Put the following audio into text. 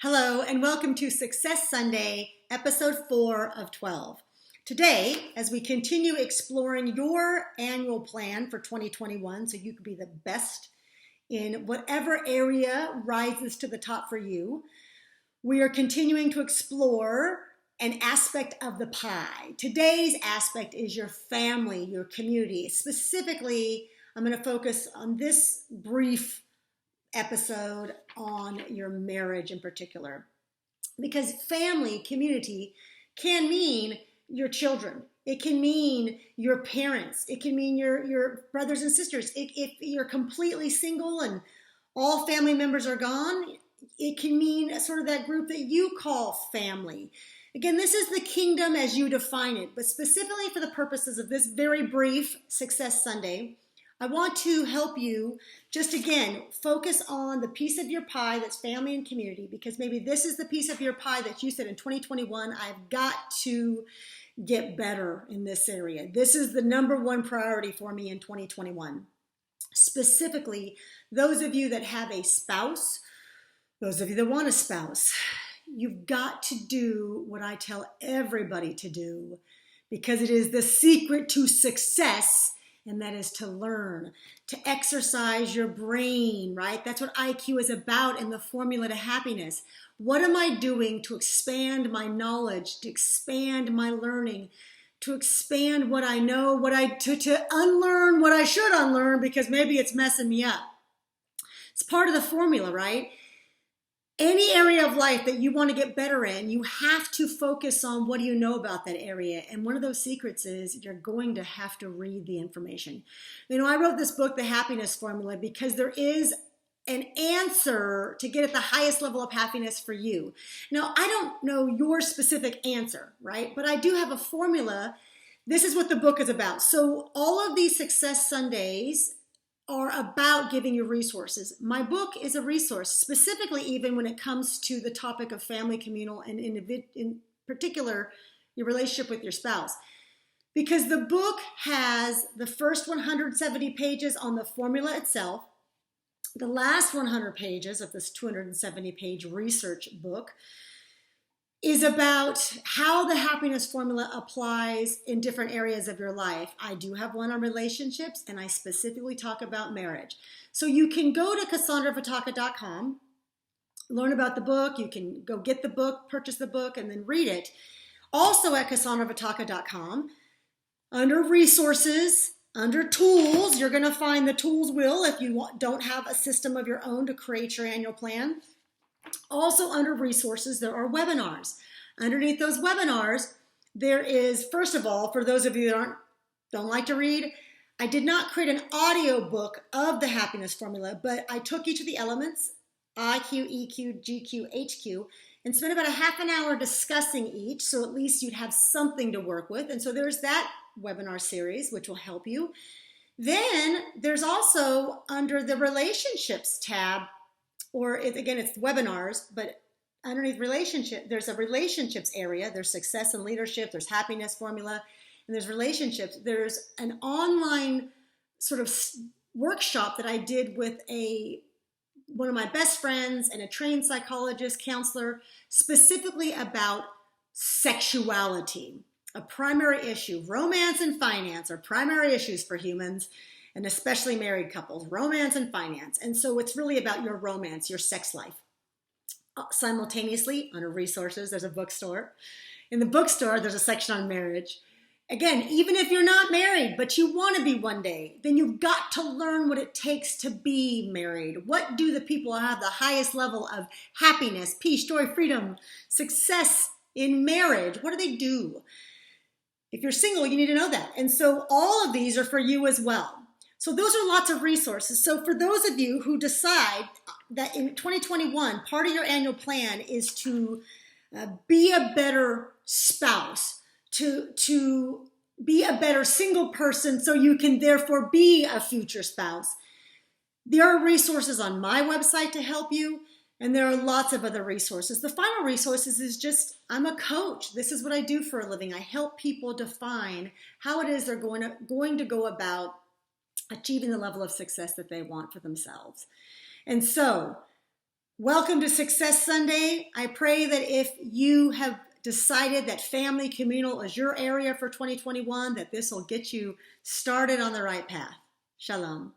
Hello and welcome to Success Sunday, episode 4 of 12. Today, as we continue exploring your annual plan for 2021 so you can be the best in whatever area rises to the top for you, we are continuing to explore an aspect of the pie. Today's aspect is your family, your community. Specifically, I'm going to focus on this brief episode on your marriage in particular, because family, community can mean your children. It can mean your parents. It can mean your brothers and sisters. If you're completely single and all family members are gone, it can mean sort of that group that you call family. Again, this is the kingdom as you define it, but specifically for the purposes of this very brief Success Sunday, I want to help you just again focus on the piece of your pie that's family and community, because maybe this is the piece of your pie that you said in 2021, I've got to get better in this area. This is the number one priority for me in 2021. Specifically, those of you that have a spouse, those of you that want a spouse, you've got to do what I tell everybody to do, because it is the secret to success. And that is to learn, to exercise your brain, right? That's what IQ is about in the formula to happiness. What am I doing to expand my knowledge, to expand my learning, to expand what I know, to unlearn what I should unlearn because maybe it's messing me up? It's part of the formula, right? Any area of life that you want to get better in, you have to focus on what do you know about that area. And one of those secrets is you're going to have to read the information. You know, I wrote this book, The Happiness Formula, because there is an answer to get at the highest level of happiness for you. Now, I don't know your specific answer, right? But I do have a formula. This is what the book is about. So all of these Success Sundays are about giving you resources. My book is a resource, specifically even when it comes to the topic of family, communal, and in particular, your relationship with your spouse. Because the book has the first 170 pages on the formula itself, the last 100 pages of this 270-page research book is about how the happiness formula applies in different areas of your life. I do have one on relationships, and I specifically talk about marriage. So you can go to CassandraVitaka.com, learn about the book. You can go get the book, purchase the book, and then read it. Also at CassandraVitaka.com, under resources, under tools, you're going to find the tools wheel if you don't have a system of your own to create your annual plan. Also under resources, there are webinars. Underneath those webinars, there is, first of all, for those of you that don't like to read, I did not create an audio book of the happiness formula, but I took each of the elements, IQ, EQ, GQ, HQ, and spent about a half an hour discussing each, so at least you'd have something to work with. And so there's that webinar series, which will help you. Then there's also under the relationships tab, it's webinars, but underneath relationship, there's a relationships area. There's success and leadership, there's happiness formula, and there's relationships. There's an online sort of workshop that I did with one of my best friends and a trained psychologist, counselor, specifically about sexuality, a primary issue. Romance and finance are primary issues for humans, and especially married couples, romance and finance. And so it's really about your romance, your sex life. Simultaneously, under resources, there's a bookstore. In the bookstore, there's a section on marriage. Again, even if you're not married, but you want to be one day, then you've got to learn what it takes to be married. What do the people who have the highest level of happiness, peace, joy, freedom, success in marriage, what do they do? If you're single, you need to know that. And so all of these are for you as well. So those are lots of resources. So for those of you who decide that in 2021, part of your annual plan is to be a better spouse, to be a better single person so you can therefore be a future spouse, there are resources on my website to help you, and there are lots of other resources. The final resources is just, I'm a coach. This is what I do for a living. I help people define how it is they're going to go about achieving the level of success that they want for themselves. And so Welcome to Success Sunday. I pray that if you have decided that family communal is your area for 2021, that this will get you started on the right path. Shalom.